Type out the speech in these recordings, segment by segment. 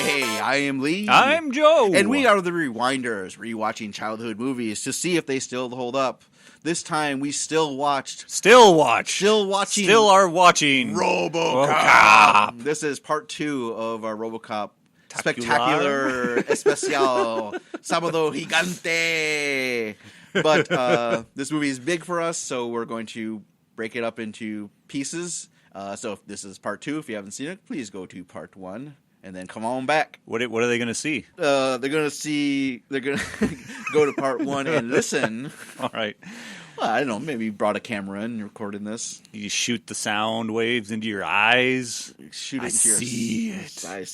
Hey, I am Lee. I'm Joe. And we are the Rewinders, rewatching childhood movies to see if they still hold up. This time we still are watching Robocop. This is part 2 of our Robocop Spectacular Especial Sábado Gigante. But this movie is big for us, so we're going to break it up into pieces. So if this is part 2, if you haven't seen it, please go to part 1 and then come on back. What are they going to see? They're going to go to part 1 and listen. All right. Well, I don't know. Maybe you brought a camera in and recording this. You shoot the sound waves into your eyes. Shoot it into your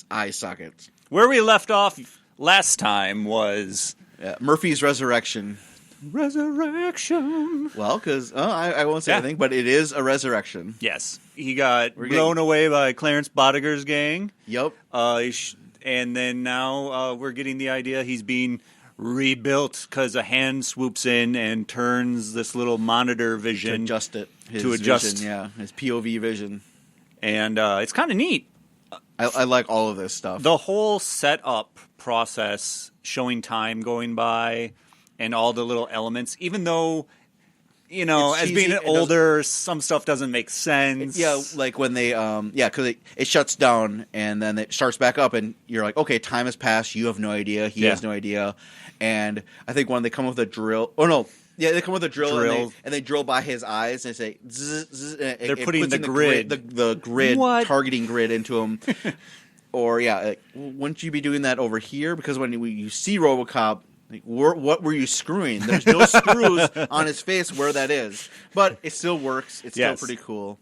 eye sockets. Where we left off last time was Murphy's resurrection. Resurrection. Well, because I won't say anything, but it is a resurrection. Yes, he got blown away by Clarence Bodiger's gang. Yep. And then now we're getting the idea he's being rebuilt because a hand swoops in and turns this little monitor vision to adjust it. His POV vision, and it's kind of neat. I like all of this stuff. The whole setup process, showing time going by, and all the little elements, even though, as being older, some stuff doesn't make sense. Yeah, like when they, because it shuts down and then it starts back up, and you're like, okay, time has passed. You have no idea. He has no idea. And I think when they come with a drill, they come with a drill. And they drill by his eyes and say, zzz, zzz, and they're putting the grid, the grid, targeting grid into him. Or wouldn't you be doing that over here? Because when you see RoboCop. What were you screwing? There's no screws on his face where that is. But it still works. It's still pretty cool.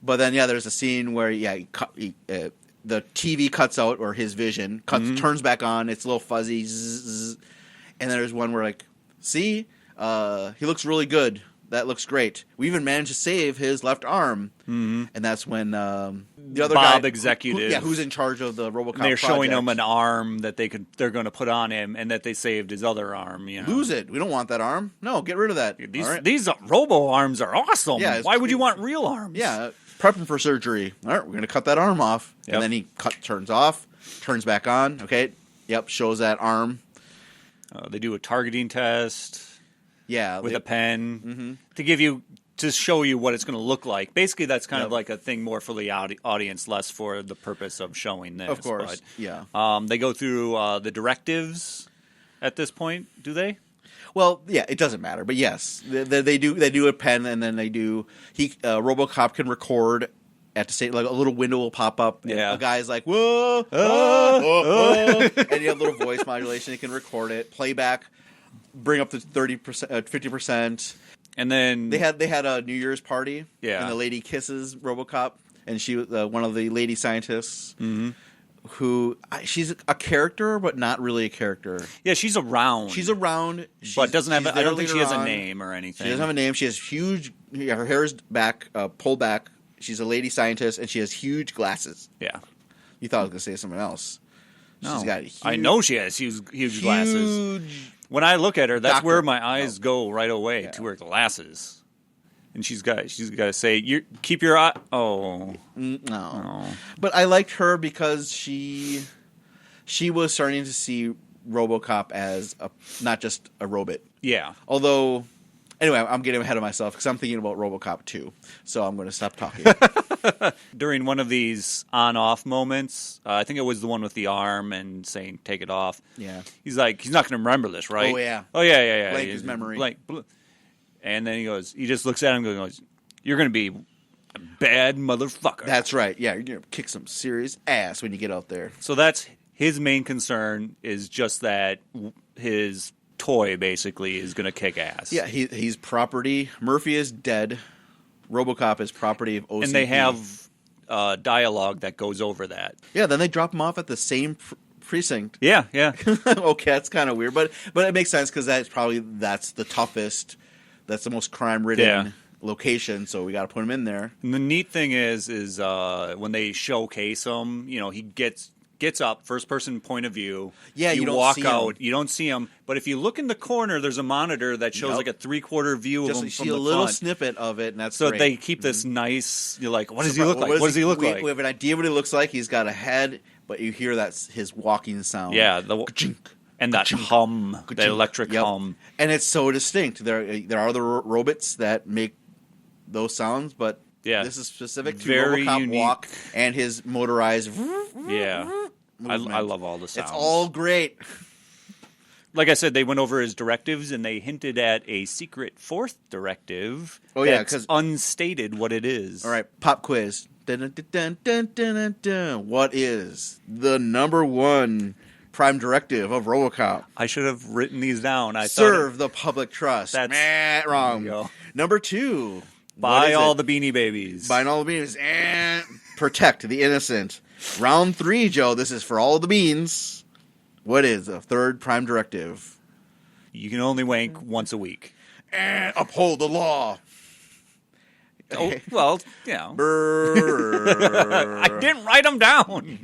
But then, there's a scene where, the TV cuts out, or his vision turns back on. It's a little fuzzy. Zzz, and then there's one where, see? He looks really good. That looks great. We even managed to save his left arm. Mm-hmm. And that's when the other Bob guy, executive, who's in charge of the RoboCop they're project. showing him an arm that they're going to put on him, and that they saved his other arm. Lose it. We don't want that arm. No, get rid of that. These Robo arms are awesome. Yeah, why would you want real arms? Yeah, prepping for surgery. All right, we're going to cut that arm off, and then he turns off, turns back on. Okay, shows that arm. They do a targeting test. Yeah, with a pen to show you what it's going to look like. Basically, that's kind of like a thing more for the audience, less for the purpose of showing this. Of course, they go through the directives at this point, do they? Well, it doesn't matter, but yes, they do. They do a pen, and then they do. RoboCop can record. At the same, like a little window will pop up. And a guy's like, "Whoa!" And you have a little voice modulation. He can record it, playback. Bring up to 30%, 50%, and then they had a New Year's party. Yeah, and the lady kisses RoboCop, and she one of the lady scientists, who she's a character, but not really a character. Yeah, she's around. But doesn't have. I don't think she has a name or anything. She doesn't have a name. She has huge. Her hair is back, pulled back. She's a lady scientist, and she has huge glasses. Yeah, you thought I was gonna say something else. No, she's got I know she has huge glasses. When I look at her, that's where my eyes go right away to her glasses. And she's got to say, keep your eye. Oh no! Oh. But I liked her because she was starting to see RoboCop as not just a robot. Yeah. Although, anyway, I'm getting ahead of myself because I'm thinking about RoboCop 2, so I'm going to stop talking. During one of these on-off moments, I think it was the one with the arm and saying, take it off. Yeah. He's like, he's not going to remember this, right? Oh, yeah. Blank his memory. And then he just looks at him and goes, you're going to be a bad motherfucker. That's right. Yeah, you're going to kick some serious ass when you get out there. So that's his main concern, is just that his toy, basically, is going to kick ass. Yeah, he's property. Murphy is dead. RoboCop is property of OCP. And they have dialogue that goes over that. Yeah, then they drop him off at the same precinct. Yeah. Okay, that's kind of weird, but it makes sense because that's the toughest, that's the most crime-ridden location, so we got to put him in there. And the neat thing is when they showcase him, he gets gets up, first-person point of view. Yeah, you don't walk see out. him. You don't see him. But if you look in the corner, there's a monitor that shows like a three-quarter view of him you from see the a little front. snippet of it, and that's So great. they keep this nice. You're like, what does he look like? What does he look like? We have an idea what he looks like. He's got a head, but you hear that's his walking sound. Yeah, and that hum, the electric hum, and it's so distinct. There are other robots that make those sounds, but this is specific to very Robocop unique. walk and his motorized. Yeah, I love all the sounds. It's all great. Like I said, they went over his directives and they hinted at a secret fourth directive. Oh yeah, because unstated what it is. All right, pop quiz. Dun, dun, dun, dun, dun, dun, dun. What is the number one prime directive of Robocop? I should have written these down. Serve the public trust. That's wrong. Number 2. Buy all the Beanie Babies. Buying all the beans. Protect the innocent. Round 3, Joe. This is for all the beans. What is the third prime directive? You can only wank once a week. Uphold the law. Oh, well, you know. Brrr. I didn't write them down.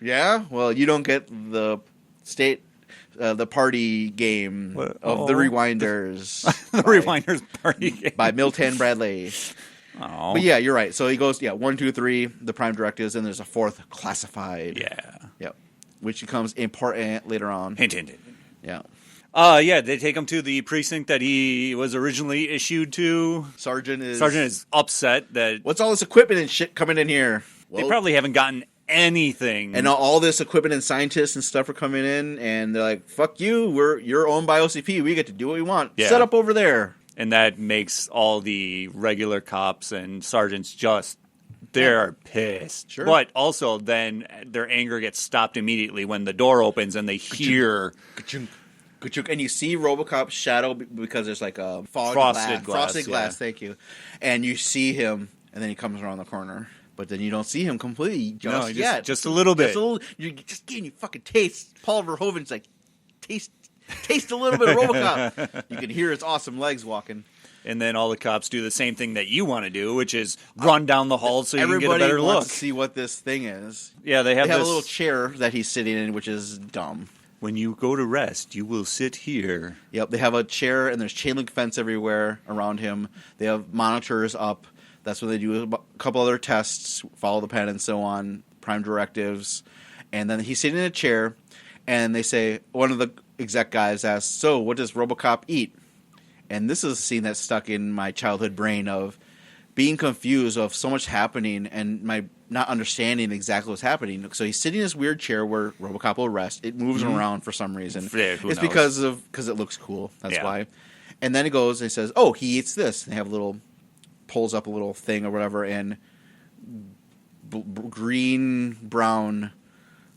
Yeah? Well, you don't get the state, the party game of the Rewinders. The Rewinders party game. By Milton Bradley. Oh. But yeah, you're right. So he goes, 1, 2, 3, the prime directives, and there's a fourth classified. Yeah. Yep. Which becomes important later on. Hint, hint, hint. Yeah. Yeah, they take him to the precinct that he was originally issued to. Sergeant is upset that... What's all this equipment and shit coming in here? Well, they probably haven't gotten anything. And all this equipment and scientists and stuff are coming in, and they're like, fuck you, you're owned by OCP, we get to do what we want. Yeah. Set up over there. And that makes all the regular cops and sergeants they're pissed. Sure. But also then their anger gets stopped immediately when the door opens and they hear... And you see Robocop's shadow because there's like a frosted glass, thank you. And you see him, and then he comes around the corner. But then you don't see him completely yet. Just a little bit. You're just getting you fucking taste. Paul Verhoeven's like, taste a little bit of Robocop. You can hear his awesome legs walking. And then all the cops do the same thing that you want to do, which is run down the hall so you can get a better Everybody look. wants to see what this thing is. Yeah, they have a little chair that he's sitting in, which is dumb. When you go to rest, you will sit here. Yep, they have a chair, and there's chain link fence everywhere around him. They have monitors up. That's when they do a couple other tests, follow the pen and so on, prime directives. And then he's sitting in a chair, and they say, one of the exec guys asks, so what does Robocop eat? And this is a scene that's stuck in my childhood brain of being confused of so much happening and my not understanding exactly what's happening. So he's sitting in this weird chair where Robocop will rest. It moves around for some reason. Yeah, it's because it looks cool. That's why. And then he goes and he says, oh, he eats this. And they have pulls up a little thing or whatever, and green-brown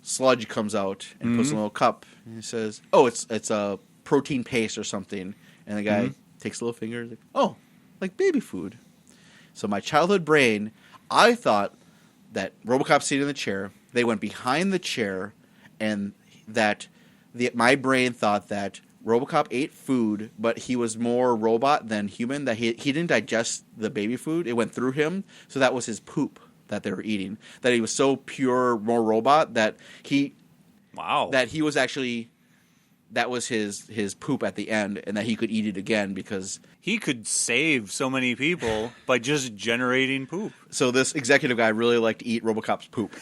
sludge comes out and puts in a little cup. And he says, oh, it's a protein paste or something. And the guy takes a little finger and like, oh, like baby food. So my childhood brain, I thought that Robocop's sitting in the chair. They went behind the chair, and that my brain thought that Robocop ate food, but he was more robot than human. That he didn't digest the baby food; it went through him. So that was his poop that they were eating. That he was so pure, more robot that he was actually. That was his poop at the end, and that he could eat it again because... He could save so many people by just generating poop. So this executive guy really liked to eat Robocop's poop.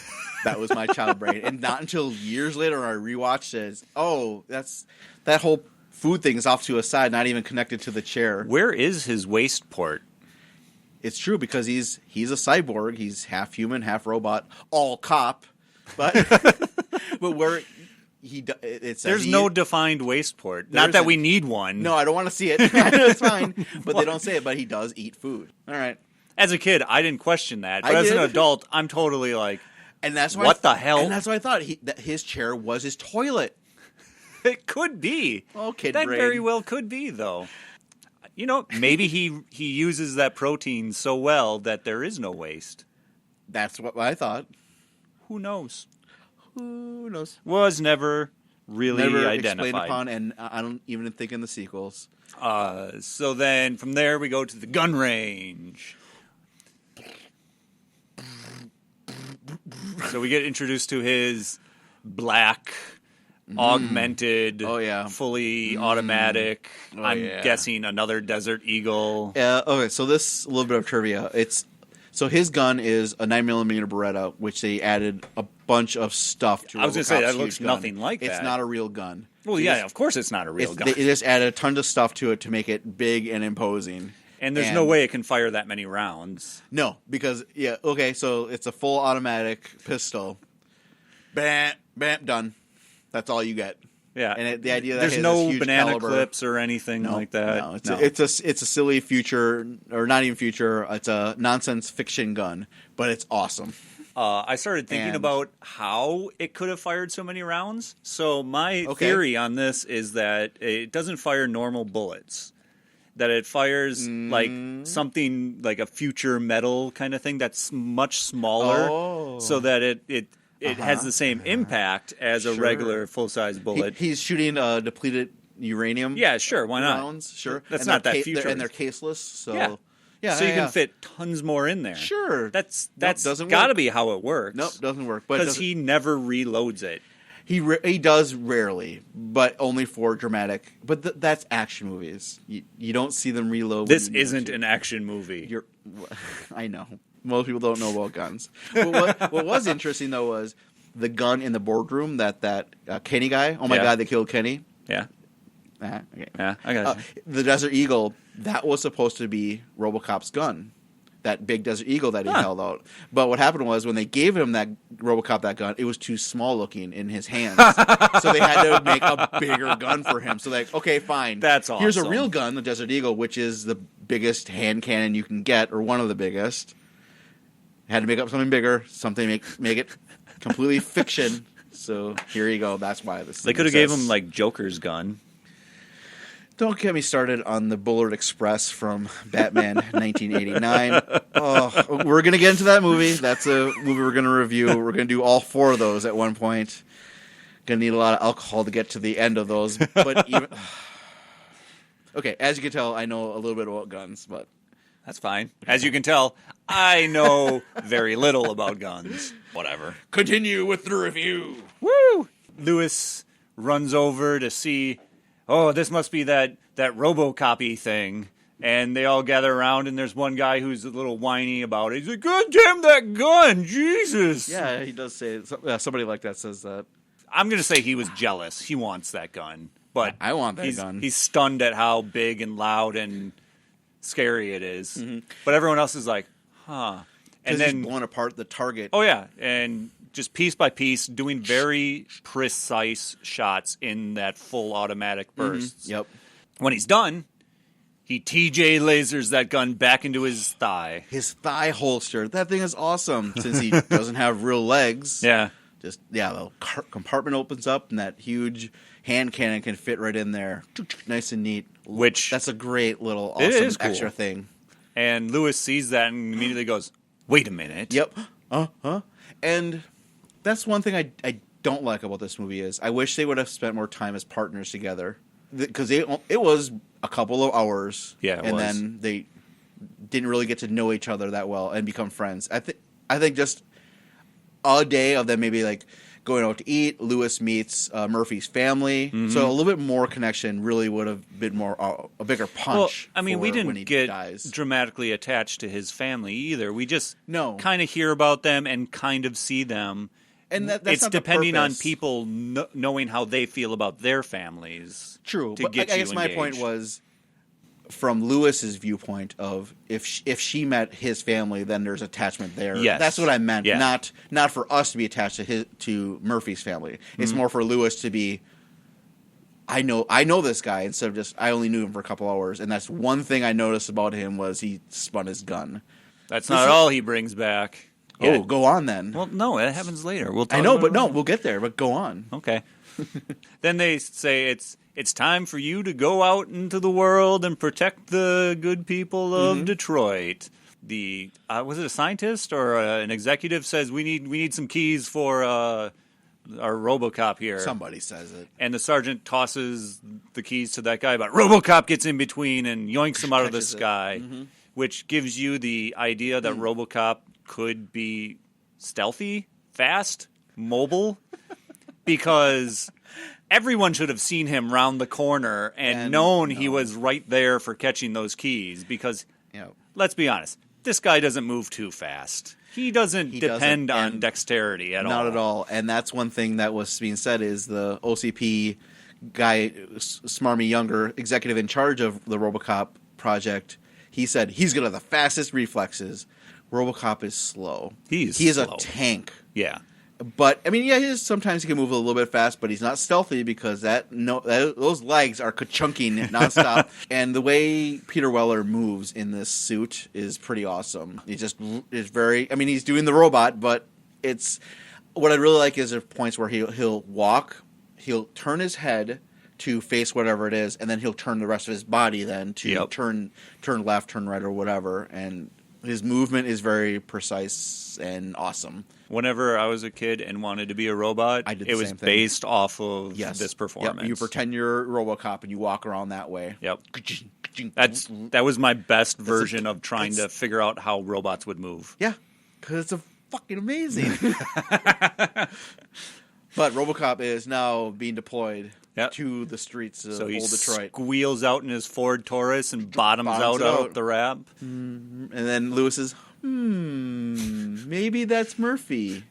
That was my child brain. And not until years later I rewatched it. Oh, that whole food thing is off to a side, not even connected to the chair. Where is his waste port? It's true, because he's a cyborg. He's half human, half robot, all cop. But where... There's no defined waste port. Not that we need one. No, I don't want to see it. It's fine. But they don't say it, but he does eat food. All right. As a kid, I didn't question that. But as an adult, I'm totally like, and that's why what the hell? And that's why I thought that his chair was his toilet. It could be. Oh, kid that brain. very well could be, though. Maybe he uses that protein so well that there is no waste. That's what I thought. Who knows? Who knows? Was never really identified. Explained upon, and I don't even think in the sequels. So then from there we go to the gun range. So we get introduced to his black, augmented, fully automatic. I'm guessing another Desert Eagle. Okay, so this a little bit of trivia. So his gun is a 9mm Beretta, which they added a bunch of stuff to. I was going to say, that looks gun. nothing like that. It's not a real gun. Well, yeah, of course it's not a real gun. They just added a ton of stuff to it to make it big and imposing. And there's no way it can fire that many rounds. No, because, so it's a full automatic pistol. Bam, bam, done. That's all you get. Yeah, and the idea that there's no huge banana caliber, clips or anything like that. No, it's a silly future, or not even future. It's a nonsense fiction gun, but it's awesome. I started thinking about how it could have fired so many rounds. So my theory on this is that it doesn't fire normal bullets. That it fires like something like a future metal kind of thing that's much smaller, so that it has the same impact as a regular full-size bullet. He's shooting depleted uranium. Yeah, sure, why not? Rounds, sure. That's not that future, and they're caseless. So so you can fit tons more in there. Sure, that's got to be how it works. Nope, doesn't work. Because he never reloads it. He does rarely, but only for dramatic. But that's action movies. You don't see them reload. This isn't an action movie. I know. Most people don't know about guns. But what was interesting, though, was the gun in the boardroom that Kenny guy. Oh, my God, they killed Kenny. Yeah. Okay. Yeah, I got it. The Desert Eagle, that was supposed to be Robocop's gun. That big Desert Eagle that he held out. But what happened was when they gave him Robocop that gun, it was too small looking in his hands. So they had to make a bigger gun for him. So okay, fine. That's awesome. Here's a real gun, the Desert Eagle, which is the biggest hand cannon you can get, or one of the biggest. Had to make up something bigger, make it completely fiction. So here you go. That's why this. They could have gave him like Joker's gun. Don't get me started on the Bullard Express from Batman 1989. Oh, we're going to get into that movie. That's a movie we're going to review. We're going to do all 4 of those at one point. Going to need a lot of alcohol to get to the end of those. But even okay, as you can tell, I know a little bit about guns, but that's fine. As you can tell, I know very little about guns. Whatever. Continue with the review. Woo! Lewis runs over to see... Oh, this must be that Robocop-y thing. And they all gather around, and there's one guy who's a little whiny about it. He's like, God damn that gun, Jesus! Yeah, he does say it. Somebody like that says that. I'm going to say he was jealous. He wants that gun. But I want that gun. He's stunned at how big and loud and scary it is. Mm-hmm. But everyone else is like, huh. And then he's blowing apart the target. Oh, yeah. And just piece by piece, doing very precise shots in that full automatic bursts. Mm-hmm. Yep. When he's done, he TJ lasers that gun back into his thigh. His thigh holster. That thing is awesome since he doesn't have real legs. Yeah. The compartment opens up and that huge hand cannon can fit right in there. Nice and neat. That's a great little awesome extra thing. And Lewis sees that and immediately goes, wait a minute. Yep. And that's one thing I don't like about this movie is I wish they would have spent more time as partners together. Because it was a couple of hours. Yeah, and then they didn't really get to know each other that well and become friends. I think just a day of them maybe like going out to eat. Lewis meets Murphy's family, so a little bit more connection really would have been a bigger punch. Well, I mean, we didn't get dramatically attached to his family either. We just kind of hear about them and kind of see them. And that's it's not depending the on people knowing how they feel about their families. True, but I guess my point was from Lewis's viewpoint of if she met his family, then there's attachment there. Yes. That's what I meant. Yeah. Not for us to be attached to Murphy's family. It's more for Lewis to be. I know this guy instead of just I only knew him for a couple hours, and that's one thing I noticed about him was he spun his gun. That's not all he brings back. Oh, go on then. Well, no, that happens later. We'll talk we'll get there. But go on. Okay. Then they say it's time for you to go out into the world and protect the good people of Detroit. The was it a scientist or an executive says we need some keys for our Robocop here. Somebody says it, and the sergeant tosses the keys to that guy, but Robocop gets in between and yoinks him out of the sky, which gives you the idea that Robocop could be stealthy fast, mobile, because everyone should have seen him round the corner and known he was right there for catching those keys because, let's be honest, this guy doesn't move too fast. He doesn't depend on dexterity at all. Not at all. And that's one thing that was being said is the OCP guy, Smarmy Younger, executive in charge of the Robocop project, he said he's going to have the fastest reflexes. Robocop is slow. He is slow. A tank. Yeah. But, I mean, sometimes he can move a little bit fast, but he's not stealthy because those legs are ka-chunking nonstop. And the way Peter Weller moves in this suit is pretty awesome. He just is very... I mean, he's doing the robot, but it's... What I really like is there points where he'll walk, he'll turn his head to face whatever it is, and then he'll turn the rest of his body then to turn left, turn right, or whatever. And his movement is very precise and awesome. Whenever I was a kid and wanted to be a robot, it was based off of this performance. Yep. You pretend you're Robocop and you walk around that way. Yep. That was my best version of trying to figure out how robots would move. Yeah, because it's fucking amazing. But Robocop is now being deployed to the streets of old Detroit. So he squeals out in his Ford Taurus and bottoms out the ramp. And then Lewis is... maybe that's Murphy.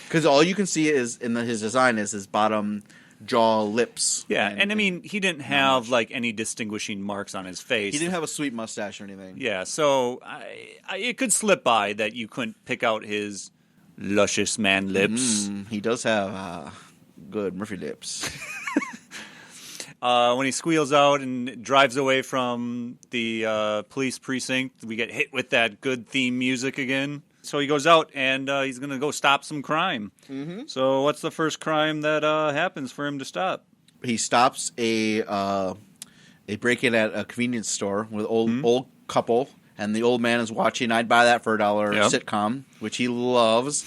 Because all you can see is in his design is his bottom jaw, lips. Yeah, and I mean, he didn't have like any distinguishing marks on his face. He didn't have a sweet mustache or anything. Yeah, so it could slip by that you couldn't pick out his luscious man lips. He does have good Murphy lips. When he squeals out and drives away from the police precinct, we get hit with that good theme music again. So he goes out and he's going to go stop some crime. Mm-hmm. So what's the first crime that happens for him to stop? He stops a break-in at a convenience store with old couple, and the old man is watching I'd Buy That for $1 sitcom, which he loves.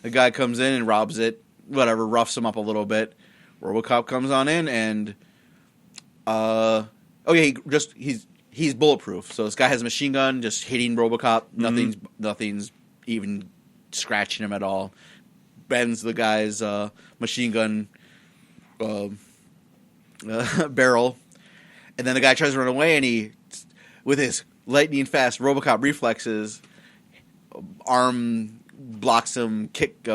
The guy comes in and robs it, whatever, roughs him up a little bit. Robocop comes on in and... he's bulletproof. So this guy has a machine gun, just hitting Robocop. Nothing's even scratching him at all. Bends the guy's machine gun barrel, and then the guy tries to run away, and he, with his lightning fast Robocop reflexes, arm blocks him,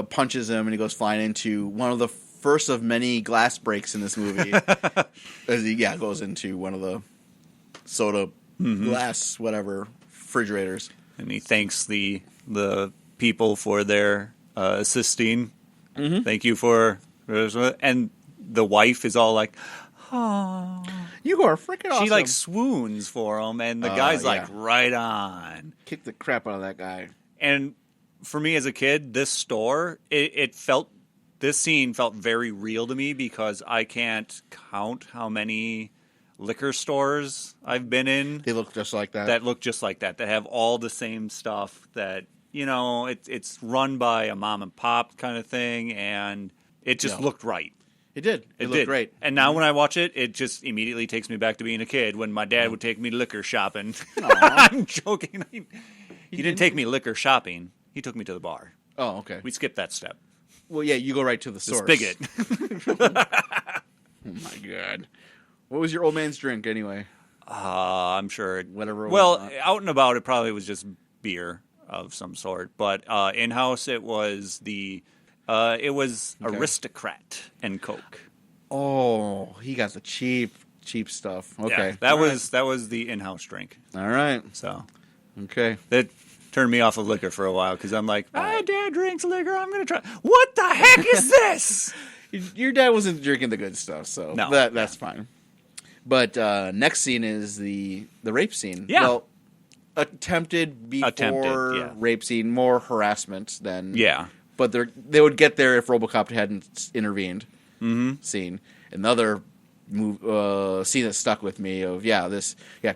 punches him, and he goes flying into one of the first of many glass breaks in this movie. As he goes into one of the soda glass whatever refrigerators, and he thanks the people for their assisting. Thank you for, and the wife is all like, "Oh, you are freaking awesome." She like swoons for him, and the guy's like, "Right on." Kick the crap out of that guy. And for me as a kid, this store this scene felt very real to me because I can't count how many liquor stores I've been in. They look just like that. That look just like that. That have all the same stuff that, it's run by a mom and pop kind of thing, and it just looked right. It did. It looked great. And now when I watch it, it just immediately takes me back to being a kid when my dad would take me liquor shopping. I'm joking. He didn't take me liquor shopping. He took me to the bar. Oh, okay. We skipped that step. Well, yeah, you go right to the source. Spigot. Oh, my God. What was your old man's drink, anyway? I'm sure. Whatever. Out and about, it probably was just beer of some sort. But in-house, it was Aristocrat and Coke. Oh, he got the cheap stuff. Okay. Yeah, that was the in-house drink. All right. So. Okay. That turned me off of liquor for a while because I'm like, my dad drinks liquor. I'm going to try. What the heck is this? Your dad wasn't drinking the good stuff, so that's fine. But next scene is the rape scene. Yeah. Well, attempted rape scene, more harassment than... Yeah. But they would get there if Robocop hadn't intervened. Scene. Another scene that stuck with me of,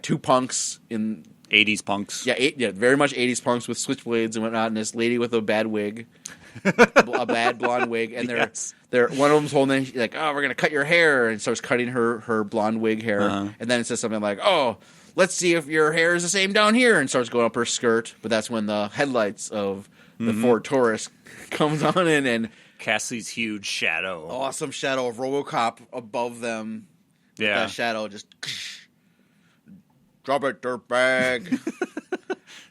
two punks in... 80s punks. Yeah, very much 80s punks with switchblades and whatnot, and this lady with a bad wig, a bad blonde wig, and they're one of them's holding like, "Oh, we're gonna cut your hair," and starts cutting her blonde wig hair, and then it says something like, "Oh, let's see if your hair is the same down here," and starts going up her skirt, but that's when the headlights of the Ford Taurus comes on in and casts huge shadow. Awesome shadow of Robocop above them. Yeah. That shadow just drop it, dirtbag.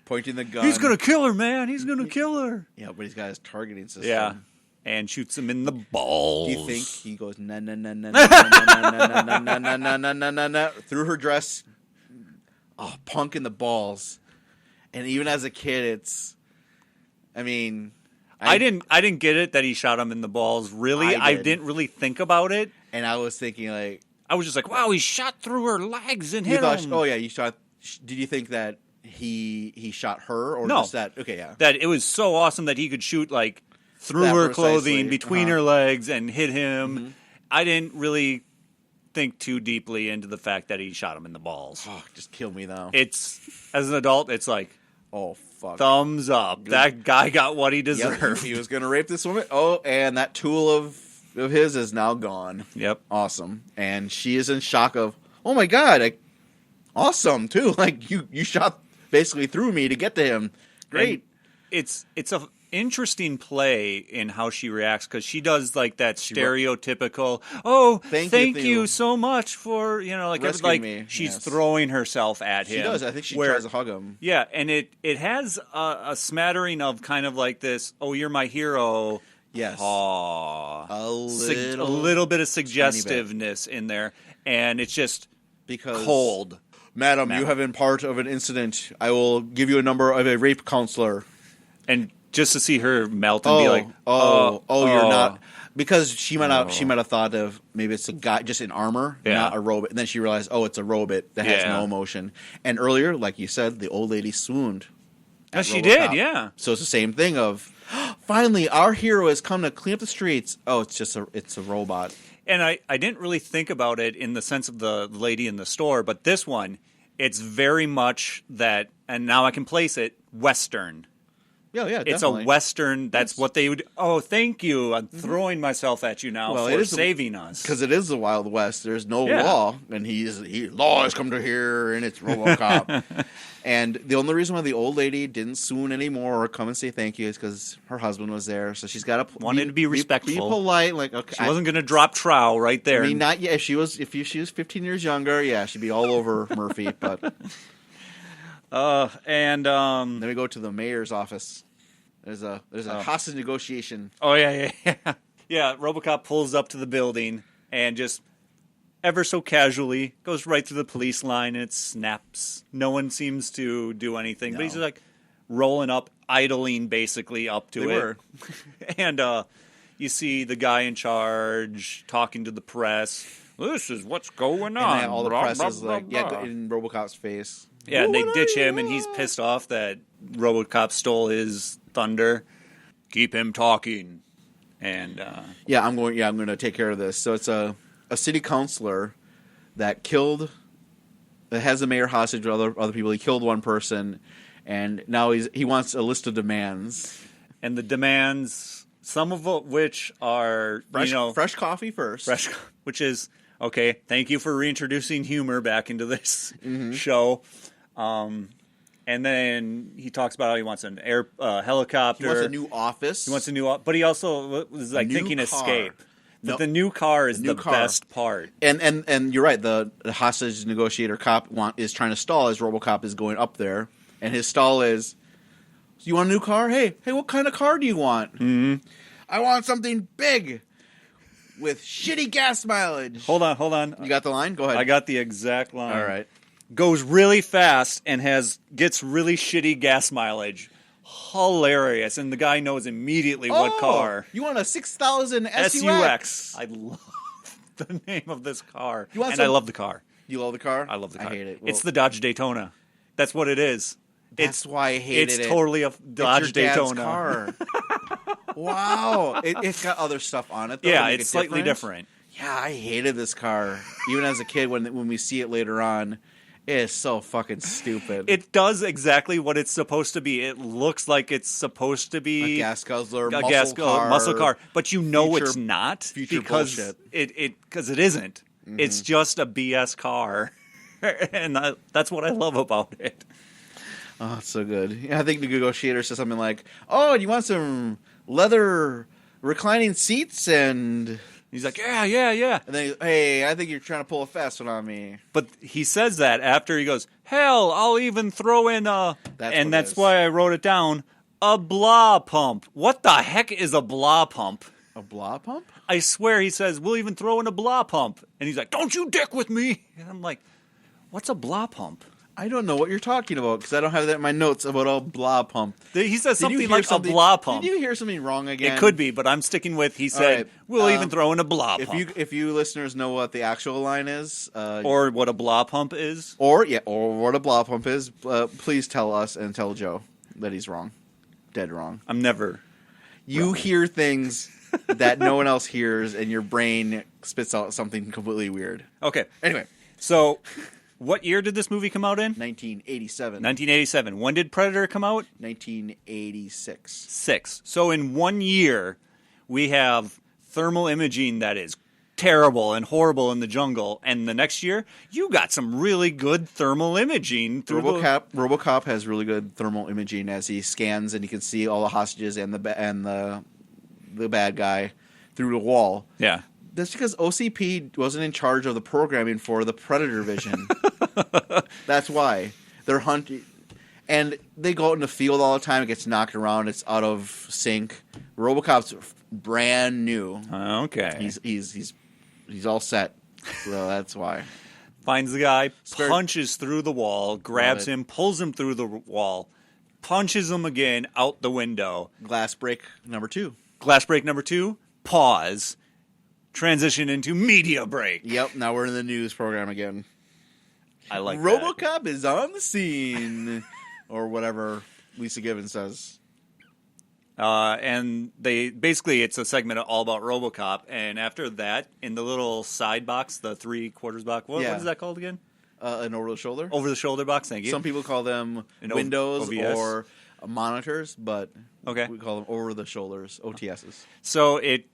Pointing the gun. He's gonna kill her, man. He's gonna kill her. Yeah, but he's got his targeting system. Yeah. And shoots him in the balls. Do you think he goes na na na na na na na na na na na na na na through her dress? Oh, punk in the balls. And even as a kid, it's. I mean, I didn't get it that he shot him in the balls. Really, I didn't really think about it. And I was thinking like, I was just like, wow, he shot through her legs and hit him. Oh yeah, you shot. Did you think that he shot her or no. just that? Okay, yeah. That it was so awesome that he could shoot like through her clothing, between her legs, and hit him. Mm-hmm. I didn't really think too deeply into the fact that he shot him in the balls. Oh, just kill me though. It's as an adult, it's like, oh fuck, thumbs up. Good. That guy got what he deserved. Yep, he was gonna rape this woman. Oh, and that tool of his is now gone. Yep, awesome. And she is in shock of, oh my god, awesome too. Like you shot basically through me to get to him. Great. And it's a interesting play in how she reacts because she does like that stereotypical thank you so much for rescuing me. She's throwing herself at him. She does. I think she tries to hug him. Yeah, and it has a smattering of kind of like this, oh, you're my hero. Yes. Aww. A little bit of suggestiveness in there, and it's just because cold. Madam, you have been part of an incident. I will give you a number of a rape counselor. And just to see her melt and be like, you're not, because she might have thought of maybe it's a guy just in armor, not a robot. And then she realized, it's a robot that has no emotion. And earlier, like you said, the old lady swooned. Yes, she did. Yeah. So it's the same thing of, finally, our hero has come to clean up the streets. Oh, it's a robot. And I didn't really think about it in the sense of the lady in the store, but this one, it's very much that, and now I can place it, Western. Yeah, definitely. It's a Western. That's what they would. Oh, thank you. I'm throwing myself at you now for saving us. Because it is the Wild West. There's no law, and law has come to here, and it's Robocop. And the only reason why the old lady didn't swoon anymore or come and say thank you is because her husband was there. So she's got to wanted to be respectful, be polite. Like, okay, she wasn't going to drop trowel right there. I mean, not yet. If she was 15 years younger, she'd be all over Murphy. But then we go to the mayor's office. There's a hostage negotiation. Oh yeah. Yeah, Robocop pulls up to the building and just ever so casually goes right through the police line and it snaps. No one seems to do anything, but he's just like rolling up, idling basically up to it. And you see the guy in charge talking to the press. This is what's going on. And all the press is in Robocop's face. Yeah, and they ditch him, and he's pissed off that Robocop stole his thunder. Keep him talking. And I'm going to take care of this. So it's a city councilor that has the mayor hostage with other people. He killed one person, and now he wants a list of demands. And the demands, some of which are fresh coffee first, which is okay. Thank you for reintroducing humor back into this show. And then he talks about how he wants an helicopter. He wants a new office. But he also was like thinking escape. But the new car is the best part. And you're right. The hostage negotiator cop is trying to stall as Robocop is going up there, and his stall is, you want a new car? Hey, what kind of car do you want? Mm-hmm. I want something big with shitty gas mileage. Hold on. You got the line? Go ahead. I got the exact line. All right. Goes really fast and gets really shitty gas mileage. Hilarious. And the guy knows immediately what car. You want a 6000 SUX. I love the name of this car. I love the car. You love the car? I love the car. I hate it. It's the Dodge Daytona. That's what it is. That's why I hated it. It's totally a Dodge Daytona. Car. Wow. It's got other stuff on it, though. Yeah, it's slightly different. Yeah, I hated this car. Even as a kid, when we see it later on, it is so fucking stupid. It does exactly what it's supposed to be. It looks like it's supposed to be a gas guzzler, muscle car, but it's not because bullshit. Because it isn't. Mm-hmm. It's just a BS car, and that's what I love about it. Oh, it's so good. Yeah, I think the negotiator says something like, "Oh, do you want some leather reclining seats?" And he's like, yeah. And then, hey, I think you're trying to pull a fast one on me. But he says that after he goes, hell, I'll even throw in that's why I wrote it down, a blah pump. What the heck is a blah pump? A blah pump? I swear he says, we'll even throw in a blah pump. And he's like, don't you dick with me. And I'm like, what's a blah pump? I don't know what you're talking about because I don't have that in my notes about a blah pump. He says something like a blah pump. Did you hear something wrong again? It could be, but I'm sticking with he said, right. We'll even throw in a blah pump. If you listeners know what the actual line is. Or what a blah pump is. Or what a blah pump is, please tell us and tell Joe that he's wrong. Dead wrong. I'm never You hear things that no one else hears and your brain spits out something completely weird. Okay. Anyway. So... What year did this movie come out in? 1987. 1987. When did Predator come out? 1986. So in 1 year, we have thermal imaging that is terrible and horrible in the jungle. And the next year, you got some really good thermal imaging. Robocop has really good thermal imaging as he scans and he can see all the hostages and the bad guy through the wall. Yeah. That's because OCP wasn't in charge of the programming for the Predator vision. That's why. They're hunting. And they go out in the field all the time. It gets knocked around. It's out of sync. RoboCop's brand new. Okay. He's all set. So that's why. Finds the guy, punches through the wall, grabs him, pulls him through the wall, punches him again out the window. Glass break number 2. Pause. Transition into media break. Yep, now we're in the news program again. I like RoboCop is on the scene, or whatever Lisa Given says. And it's a segment all about RoboCop. And after that, in the little side box, the 3/4 box, what is that called again? An over the shoulder. Over the shoulder box. Thank you. Some people call them windows or monitors, but we call them over the shoulders, OTSs. So it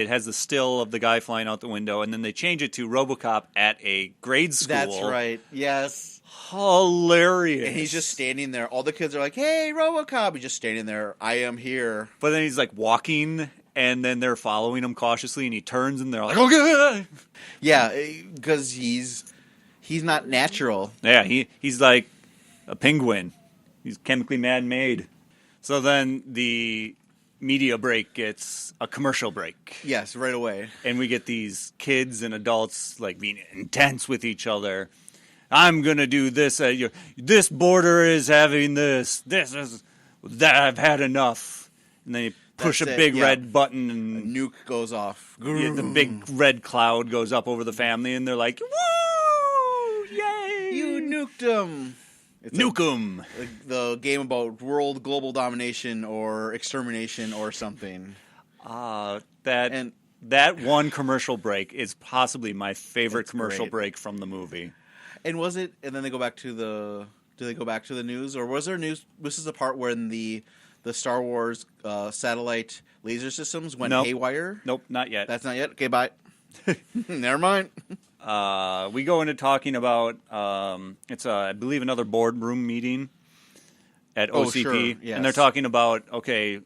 has the still of the guy flying out the window, and then they change it to RoboCop at a grade school. That's right. Yes. Hilarious. And he's just standing there. All the kids are like, "Hey, RoboCop!" He's just standing there. I am here. But then he's like walking, and then they're following him cautiously, and he turns, and they're like, "Okay." Yeah, because he's not natural. Yeah, he's like a penguin. He's chemically man-made. So then the media break gets a commercial break. Yes, right away. And we get these kids and adults like being intense with each other. I'm going to do this. This border is having this. This is that. I've had enough. And then you push a big red button and a nuke goes off. The big red cloud goes up over the family and they're like, woo! Yay! You nuked them. Nuke 'em. The game about world global domination or extermination or something. That one commercial break is possibly my favorite commercial break from the movie. And was it? And then they go back to the. Do they go back to the news, or was there news? This is the part when the Star Wars satellite laser systems went haywire. Nope, not yet. That's not yet. Okay, bye. Never mind. We go into talking about I believe another boardroom meeting at OCP, sure. Yes. And they're talking about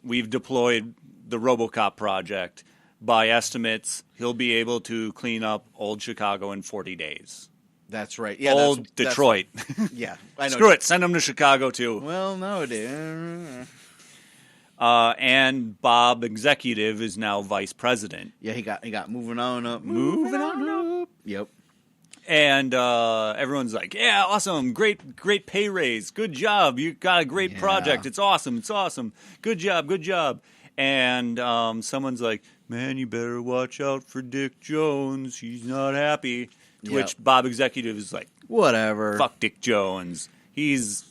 we've deployed the Robocop project. By estimates, he'll be able to clean up old Chicago in 40 days. That's right. Yeah, old Detroit. Yeah, I know. Screw it. Send him to Chicago too. Well, nowadays. And Bob Executive is now vice president. Yeah, he got moving on up. Yep. And everyone's like, "Yeah, awesome, great pay raise, good job, you got a great project, it's awesome, good job." And someone's like, "Man, you better watch out for Dick Jones. He's not happy." To which Bob Executive is like, "Whatever, fuck Dick Jones. He's,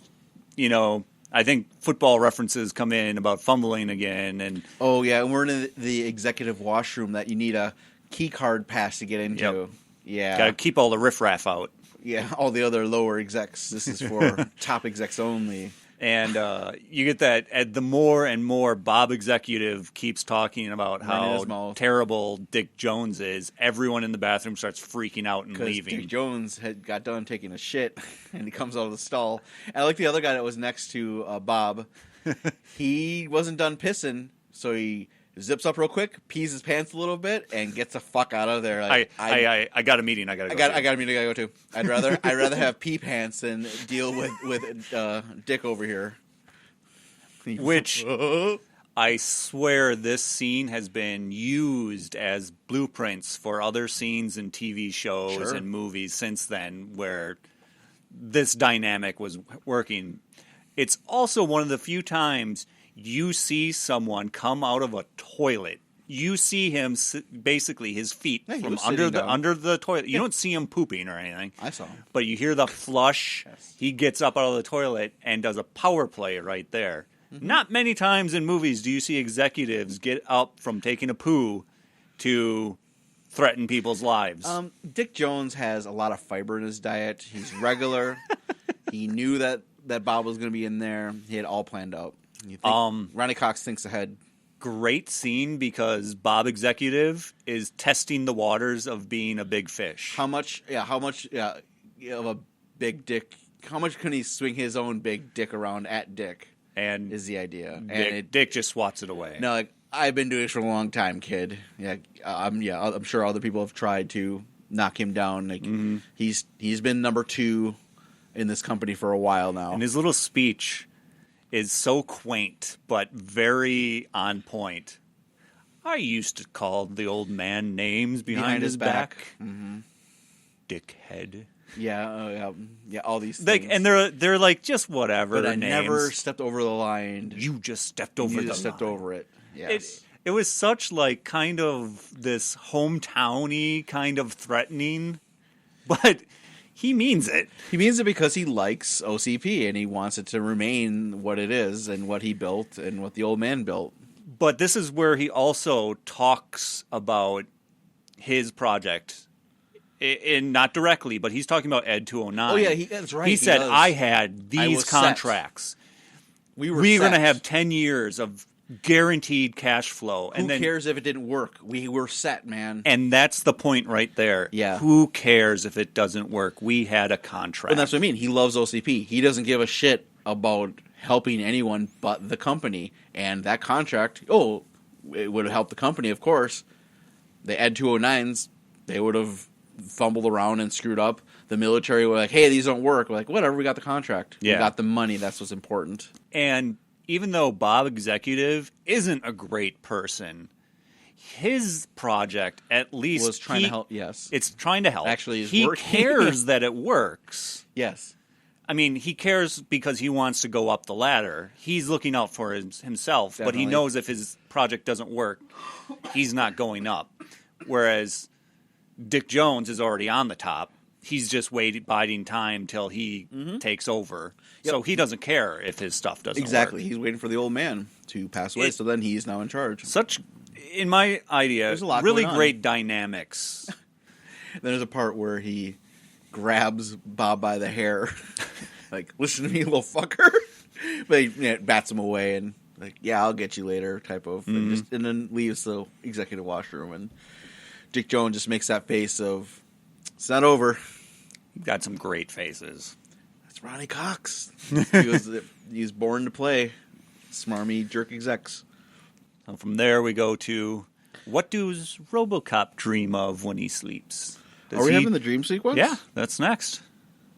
I think football references come in about fumbling again." And and we're in the executive washroom that you need a key card pass to get into. Yep. Yeah, gotta keep all the riffraff out. Yeah, all the other lower execs. This is for top execs only. And you get that, the more and more Bob Executive keeps talking about how terrible Dick Jones is, everyone in the bathroom starts freaking out and leaving. Dick Jones had got done taking a shit, and he comes out of the stall. And I like the other guy that was next to Bob. He wasn't done pissing, so he zips up real quick, pees his pants a little bit, and gets the fuck out of there. Like, I got a meeting. I got a meeting I gotta go to. I'd rather have pee pants than deal with Dick over here. Which I swear this scene has been used as blueprints for other scenes in TV shows and movies since then, where this dynamic was working. It's also one of the few times you see someone come out of a toilet. You see him basically his feet from under the toilet. You don't see him pooping or anything. I saw him, but you hear the flush. Yes. He gets up out of the toilet and does a power play right there. Mm-hmm. Not many times in movies do you see executives get up from taking a poo to threaten people's lives. Dick Jones has a lot of fiber in his diet. He's regular. He knew that Bob was going to be in there. He had all planned out. You think Ronnie Cox thinks ahead. Great scene because Bob Executive is testing the waters of being a big fish. How much of a big dick? How much can he swing his own big dick around at Dick? And is the idea? Dick just swats it away. No, like, I've been doing this for a long time, kid. I'm sure other people have tried to knock him down. Like he's been number 2 in this company for a while now. And his little speech is so quaint, but very on point. I used to call the old man names behind his back. Mm-hmm. Dickhead. Yeah, all these things. And they're like, just whatever. But I names. Never stepped over the line. You just stepped over the line. Stepped over it. Yes. It was such like kind of this hometowny kind of threatening, but he means it. He means it because he likes OCP and he wants it to remain what it is and what he built and what the old man built. But this is where he also talks about his project. And not directly, but he's talking about Ed 209. Oh, yeah, that's right. He said, I had these contracts. We were going to have 10 years of guaranteed cash flow. Who cares if it didn't work? We were set, man. And that's the point right there. Yeah. Who cares if it doesn't work? We had a contract. And that's what I mean. He loves OCP. He doesn't give a shit about helping anyone but the company. And that contract, it would have helped the company, of course. The Ed 209s, they would have fumbled around and screwed up. The military were like, hey, these don't work. We're like, whatever, we got the contract. Yeah. We got the money. That's what's important. And even though Bob Executive isn't a great person, his project at least was trying to help. Yes, it's trying to help. Actually, he cares that it works. Yes, I mean he cares because he wants to go up the ladder. He's looking out for himself, Definitely. But he knows if his project doesn't work, he's not going up. Whereas Dick Jones is already on the top. He's just biding time till he takes over. Yep. So he doesn't care if his stuff doesn't work. Exactly. He's waiting for the old man to pass away, so then he's now in charge. In my idea, really great dynamics. Then there's a part where he grabs Bob by the hair. Like, listen to me, little fucker. But he bats him away and, like, yeah, I'll get you later type of. And then leaves the executive washroom. And Dick Jones just makes that face of, it's not over. Got some great faces. That's Ronnie Cox. He was born to play smarmy jerk execs. So from there we go to, what does Robocop dream of when he sleeps? Are we having the dream sequence? Yeah, that's next.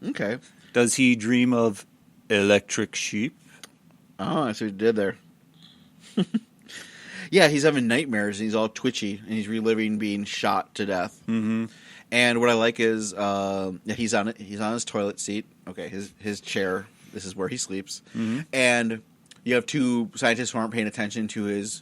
Okay. Does he dream of electric sheep? Oh, I see what you did there. Yeah, he's having nightmares and he's all twitchy and he's reliving being shot to death. Mm-hmm. And what I like is he's on his toilet seat. Okay, his chair. This is where he sleeps. Mm-hmm. And you have two scientists who aren't paying attention to his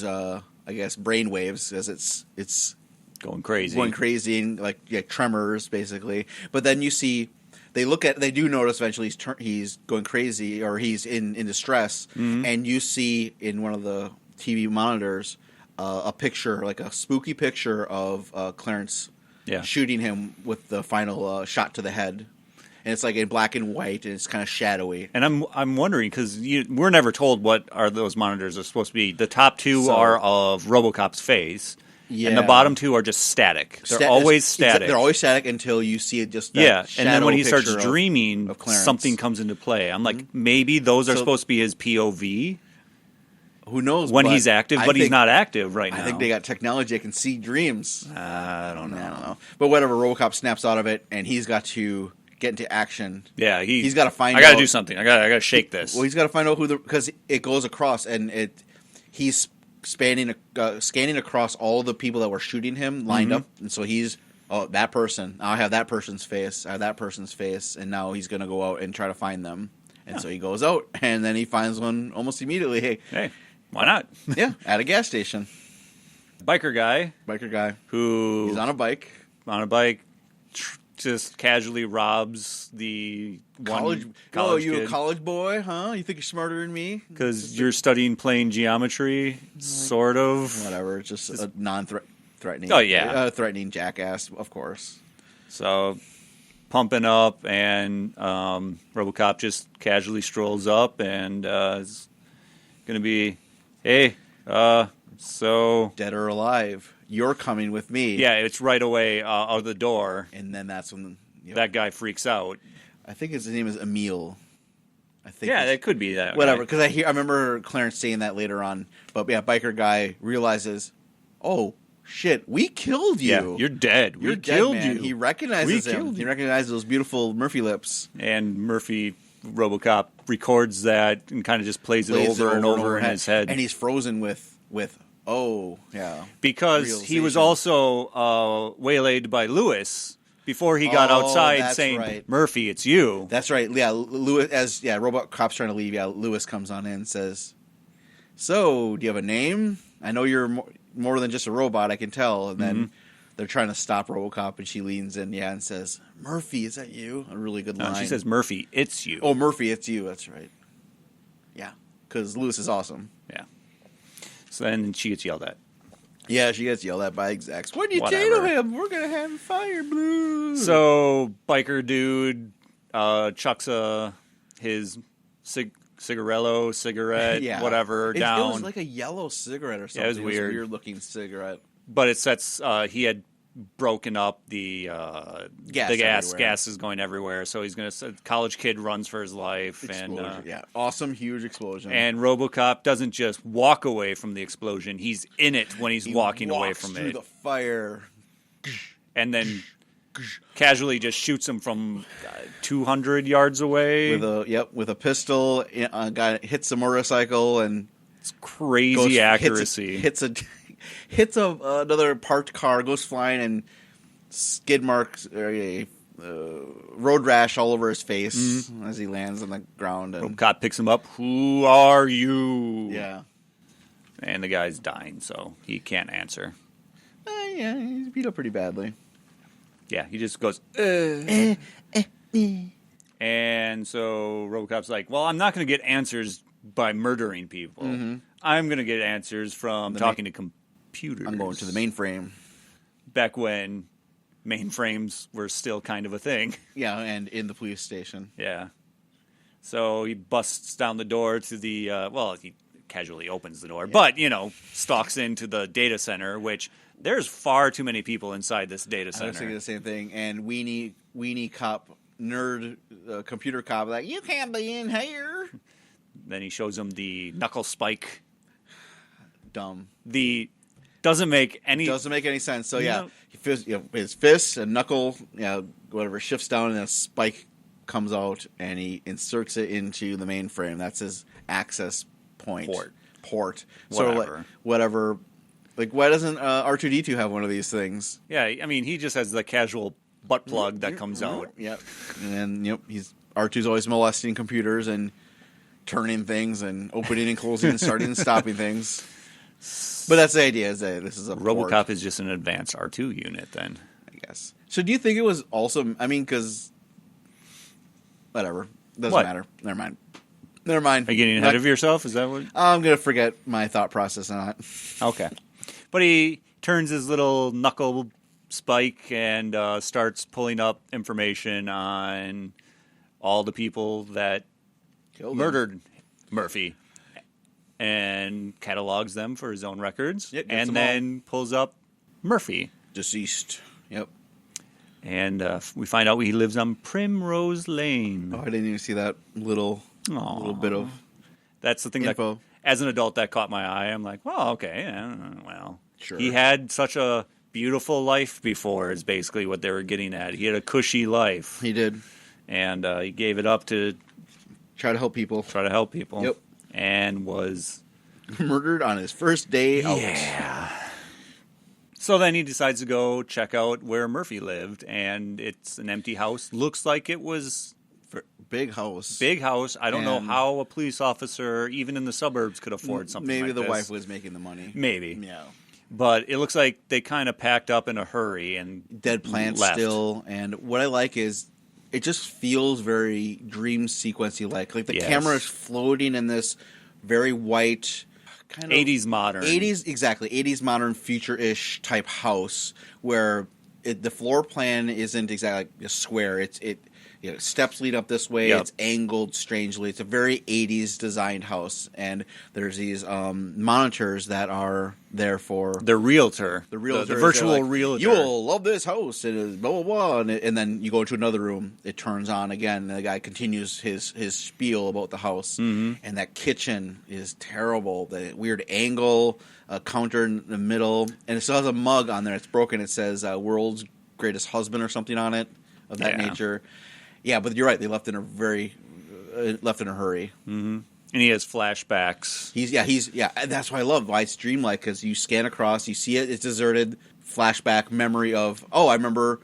I guess brain waves as it's going crazy and like tremors basically. But then you see they do notice eventually he's going crazy or he's in distress, and you see in one of the TV monitors a picture, like a spooky picture of Clarence. Yeah. Shooting him with the final shot to the head. and it's like in black and white, and it's kind of shadowy. And I'm wondering because we're never told what are those monitors are supposed to be. The top two are of RoboCop's face. Yeah. And the bottom two are just static. They're always static. They're always static until you see it just and then when he starts dreaming, something comes into play. I'm like, maybe those are supposed to be his POV. Who knows? When he's active, but he's not active right now. I think they got technology that can see dreams. I don't know. But whatever, RoboCop snaps out of it, and he's got to get into action. Yeah, he's got to find. I got to do something. I got to shake this. Well, he's got to find out because it goes across, and he's scanning across all the people that were shooting him lined up, and so he's that person. I have that person's face. I have that person's face, and now he's going to go out and try to find them. And so he goes out, and then he finds one almost immediately. Hey, why not? Yeah, at a gas station. Biker guy who he's on a bike, just casually robs the college kid. A college boy, huh? You think you're smarter than me? Because you're studying plane geometry, sort of. Whatever, it's just a non-threatening. Oh yeah, threatening jackass, of course. So, pumping up, and RoboCop just casually strolls up, and is going to be, hey, so dead or alive. You're coming with me. Yeah, it's right away out of the door. And then that's when that guy freaks out. I think his name is Emil. I think. Yeah, it could be that. Whatever, because I remember Clarence saying that later on. But yeah, biker guy realizes, oh shit, we killed you. Yeah, you're dead. We killed you. He recognizes him. He recognizes those beautiful Murphy lips. And Murphy, RoboCop, records that and kind of just plays it over and over in his head. And he's frozen with. Oh, yeah. Because he was also waylaid by Lewis before he got outside saying, right. Murphy, it's you. That's right. Yeah, Lewis, RoboCop's trying to leave, Lewis comes on in and says, so, do you have a name? I know you're more than just a robot, I can tell. And then they're trying to stop RoboCop, and she leans in, and says, Murphy, is that you? A really good line. She says, Murphy, it's you. Oh, Murphy, it's you. That's right. Yeah, because Lewis is awesome. Yeah. So then she gets yelled at. Yeah, she gets yelled at by execs. What did you say to him? We're going to have fire blue. So, biker dude chucks his cigarette, whatever, down. It was like a yellow cigarette or something. Yeah, it was weird. It was a weird-looking cigarette. But it sets... he had broken up the gas is going everywhere, so he's going to college kid runs for his life. Explosion, and awesome huge explosion. And RoboCop doesn't just walk away from the explosion, he's in it when he's walking away from through it. The fire, and then casually just shoots him from 200 yards away with a pistol. Guy hits a motorcycle, and it's crazy accuracy. Hits another parked car, goes flying, and skid marks, road rash all over his face as he lands on the ground. And RoboCop picks him up. Who are you? Yeah. And the guy's dying, so he can't answer. Yeah, he's beat up pretty badly. Yeah, he just goes, And so RoboCop's like, well, I'm not going to get answers by murdering people. I'm going to get answers from talking to computers. I'm going to the mainframe. Back when mainframes were still kind of a thing. Yeah, and in the police station. Yeah. So he busts down the door to the, he casually opens the door, but, stalks into the data center, which there's far too many people inside this data center. I was thinking the same thing. And weenie cop, nerd, computer cop, like, you can't be in here. Then he shows him the knuckle spike. Dumb. Doesn't make any sense. So he feels, his fist and knuckle, whatever, shifts down, and a spike comes out, and he inserts it into the mainframe. That's his access point. Port. Whatever. Like, why doesn't R2-D2 have one of these things? Yeah, I mean, he just has the casual butt plug that comes out. Yep. And then, R2's always molesting computers and turning things and opening and closing and starting and stopping things. But that's the idea. Is that this is a RoboCop port. is just an advanced R2 unit, then I guess. So do you think it was also? I mean, because whatever doesn't matter. Never mind. Are you getting ahead of yourself? Is that what? I'm gonna forget my thought process on it. Okay, but he turns his little knuckle spike and starts pulling up information on all the people that Killed murdered Murphy and catalogs them for his own records, Yep, gets and them then pulls up Murphy. Deceased. Yep. And we find out he lives on Primrose Lane. Oh, I didn't even see that little bit of That's the thing info. that, as an adult, that caught my eye. I'm like, well, okay, well. Sure. He had such a beautiful life before, is basically what they were getting at. He had a cushy life. He did. And he gave it up to Try to help people. Yep. And was murdered on his first day out. Yeah. So then he decides to go check out where Murphy lived, and it's an empty house. Looks like it was Big house. big house. I don't know how a police officer, even in the suburbs, could afford something Maybe like the this. wife was making the money. Maybe. Yeah. But it looks like they kind of packed up in a hurry and Dead plants left. still. And what I like is it just feels very dream sequency like. Like the Yes. camera is floating in this very white kind of 80s modern. 80s, exactly. 80s modern future-ish type house where the floor plan isn't exactly like a square. It steps lead up this way. Yep. It's angled strangely. It's a very 80s designed house, and there's these monitors that are there for The realtor. the realtor, The virtual like, realtor. You'll love this house, and blah blah blah, and then you go into another room. It turns on again, and the guy continues his spiel about the house. Mm-hmm. And that kitchen is terrible. The weird angle, a counter in the middle, and it still has a mug on there. It's broken. It says "World's Greatest Husband" or something on it of that Yeah. nature. Yeah, but you're right. They left in a hurry. Mm-hmm. And he has flashbacks. He's and that's why I love why it's dreamlike, because you scan across, you see it's deserted. Flashback memory of I remember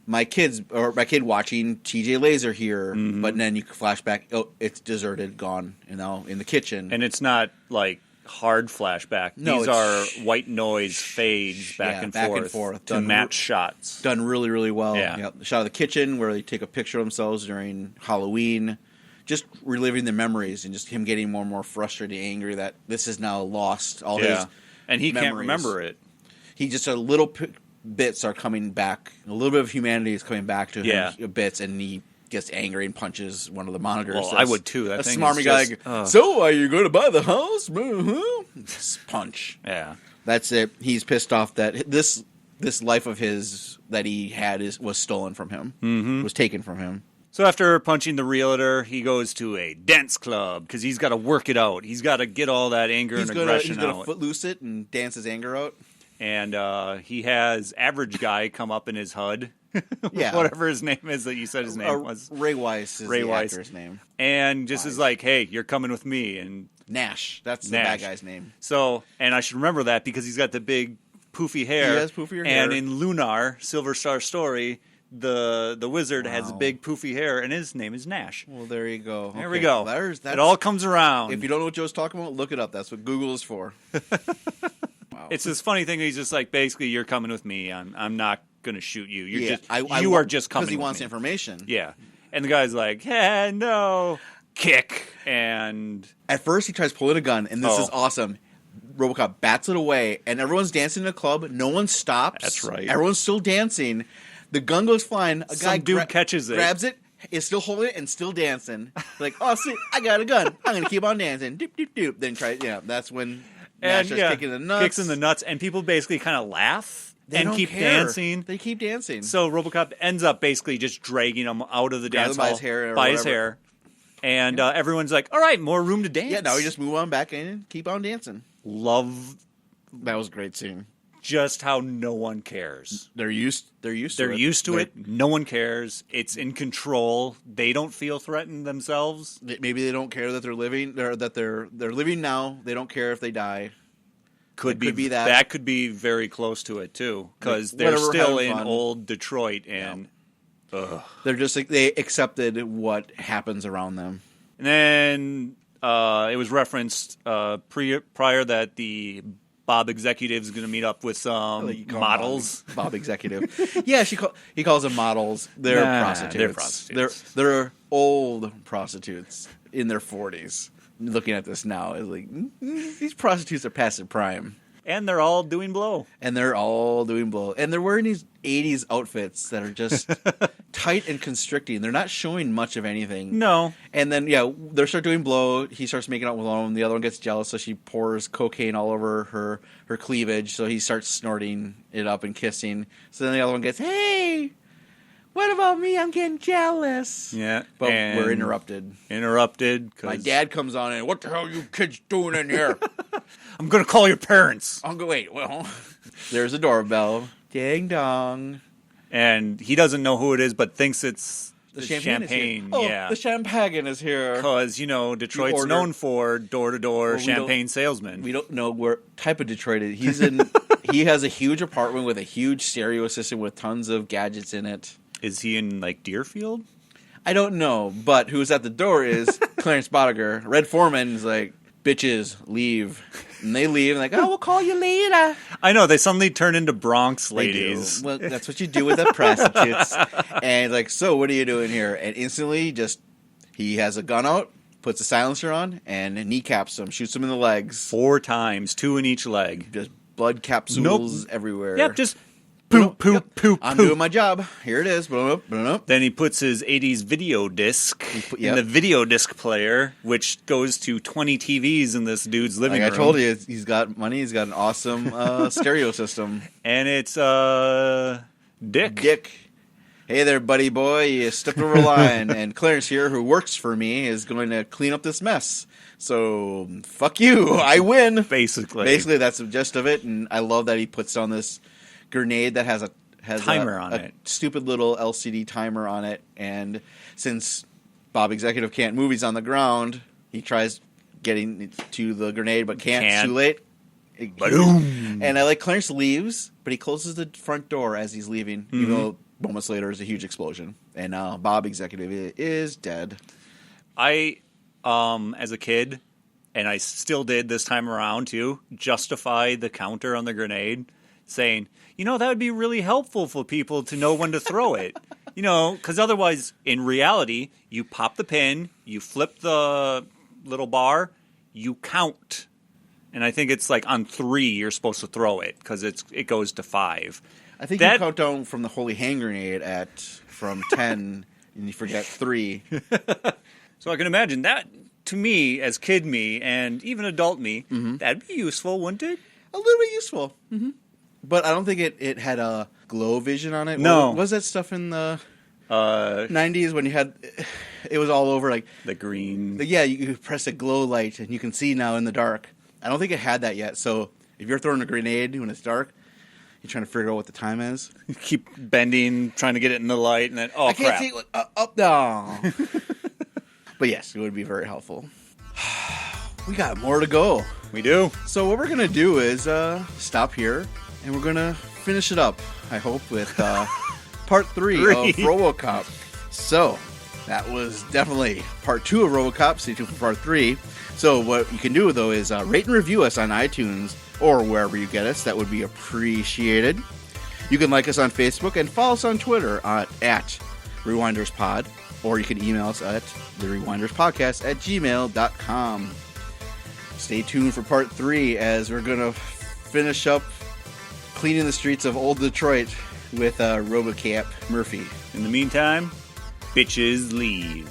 my kid watching TJ Laser here, but then you flash back, it's deserted, gone, in the kitchen. And it's not like hard flashback. No, These it's are white noise fades back and forth to Done match shots. Done really, really well. Yeah. Yep. The shot of the kitchen where they take a picture of themselves during Halloween, just reliving the memories and just him getting more and more frustrated, angry that this is now lost. All his and he can't memories. remember it. He just a little bits are coming back. A little bit of humanity is coming back to him bits, and he gets angry and punches one of the monitors. Well, I would too. That a thing smarmy is guy. just, So, are you going to buy the house? Punch. Yeah. That's it. He's pissed off that this life of his that he had was stolen from him. Was taken from him. So after punching the realtor, he goes to a dance club because he's got to work it out. He's got to get all that anger and aggression He's going to out. footloose it and dance his anger out. And he has average guy come up in his HUD. Yeah. Whatever his name is that you said his name was. Ray Weiss is the actor's name. And just is like, hey, you're coming with me. And Nash. That's the Nash. bad guy's name. So, and I should remember that because he's got the big poofy hair. He has poofier hair. And in Lunar, Silver Star Story, the wizard has big poofy hair, and his name is Nash. Well, there you go. There we go. That's, it all comes around. If you don't know what Joe's talking about, look it up. That's what Google is for. Wow. It's this funny thing. He's just like, basically, you're coming with me. I'm not going to shoot you. You're Yeah, just you are just coming because he with wants me. information. Yeah. And the guy's like, yeah, no. Kick. And At first, he tries pulling a gun, and this is awesome. Robocop bats it away, and everyone's dancing in a club. No one stops. That's right. Everyone's still dancing. The gun goes flying. A guy some dude catches it. grabs it, is still holding it, and still dancing. Like, oh, see, I got a gun. I'm going to keep on dancing. Doop, doop, doop. Then that's when Nash is kicking the nuts. Kicks in the nuts, and people basically kind of laugh and don't keep care. dancing. They keep dancing. So Robocop ends up basically just dragging him out of the Grab dance him by hall his hair or by his whatever. hair. And everyone's like, all right, more room to dance. Yeah, now we just move on back in and keep on dancing. Love That was a great scene. just how no one cares. They're used to it. No one cares. It's in control. They don't feel threatened themselves. Maybe they don't care that they're living, or that they're living now. They don't care if they die. Could be that. That could be very close to it too, because Like, they're whatever, still having in fun. old Detroit, and They're just like they accepted what happens around them. and then it was referenced prior that the Bob executive is going to meet up with some Like you call models. Bob executive. Yeah, he calls them models. They're prostitutes. they're prostitutes. They're old prostitutes in their 40s. Looking at this now, is like these prostitutes are past their prime. And they're all doing blow. And they're wearing these 80s outfits that are just tight and constricting. They're not showing much of anything. No. And then, they start doing blow. He starts making out with one of them. The other one gets jealous, so she pours cocaine all over her cleavage. So he starts snorting it up and kissing. So then the other one gets, hey, what about me? I'm getting jealous. Yeah. But we're interrupted. My dad comes on in. What the hell are you kids doing in here? I'm going to call your parents. Wait, there's a doorbell. Ding dong. And he doesn't know who it is, but thinks it's the champagne. Oh, yeah. The champagne is here. Because, Detroit's known for door-to-door champagne salesman. We don't know what type of Detroit it is. He's in. He has a huge apartment with a huge stereo system with tons of gadgets in it. Is he in, Deerfield? I don't know, but who's at the door is Clarence Bodiger. Red Foreman is like, bitches, leave. And they leave, and we'll call you later. I know, they suddenly turn into Bronx ladies. Well, that's what you do with the prostitutes. And so what are you doing here? And instantly, he has a gun out, puts a silencer on, and kneecaps him, shoots him in the legs. 4 times, 2 in each leg. Just blood capsules everywhere. Yep, just poop. I'm doing my job. Here it is. Then he puts his 80s video disc in the video disc player, which goes to 20 TVs in this dude's living room. I told you, he's got money. He's got an awesome stereo system. And it's Dick. Hey there, buddy boy. You stepped over a line. And Clarence here, who works for me, is going to clean up this mess. So, fuck you. I win. Basically, that's the gist of it. And I love that he puts on this grenade that has timer on it. Stupid little LCD timer on it. And since Bob Executive can't move, he's on the ground. He tries getting to the grenade, but can't. It's too late. Boom. And Clarence leaves, but he closes the front door as he's leaving. Even though moments later is a huge explosion, and Bob Executive is dead. I, as a kid, and I still did this time around too, justify the counter on the grenade, saying, that would be really helpful for people to know when to throw it. Because otherwise, in reality, you pop the pin, you flip the little bar, you count. And I think it's on 3 you're supposed to throw it, because it goes to 5. I think you count down from the holy hand grenade from 10, and you forget 3. So I can imagine that, to me, as kid me, and even adult me, that'd be useful, wouldn't it? A little bit useful. Mm-hmm. But I don't think it had a glow vision on it. No. What was that stuff in the 90s when you had... It was all over, the green... you press a glow light, and you can see now in the dark. I don't think it had that yet, so if you're throwing a grenade when it's dark... You're trying to figure out what the time is. You keep bending, trying to get it in the light, and then, I crap. can't see up, down. But yes, it would be very helpful. We got more to go. We do. So what we're going to do is stop here, and we're going to finish it up, I hope, with part 3 of Robocop. So that was definitely part 2 of Robocop. Stay tuned for part 3. So what you can do, though, is rate and review us on iTunes or wherever you get us. That would be appreciated. You can like us on Facebook and follow us on Twitter at RewindersPod, or you can email us at therewinderspodcast@gmail.com. Stay tuned for part 3 as we're going to finish up cleaning the streets of old Detroit with Robocop Murphy. In the meantime, bitches leave.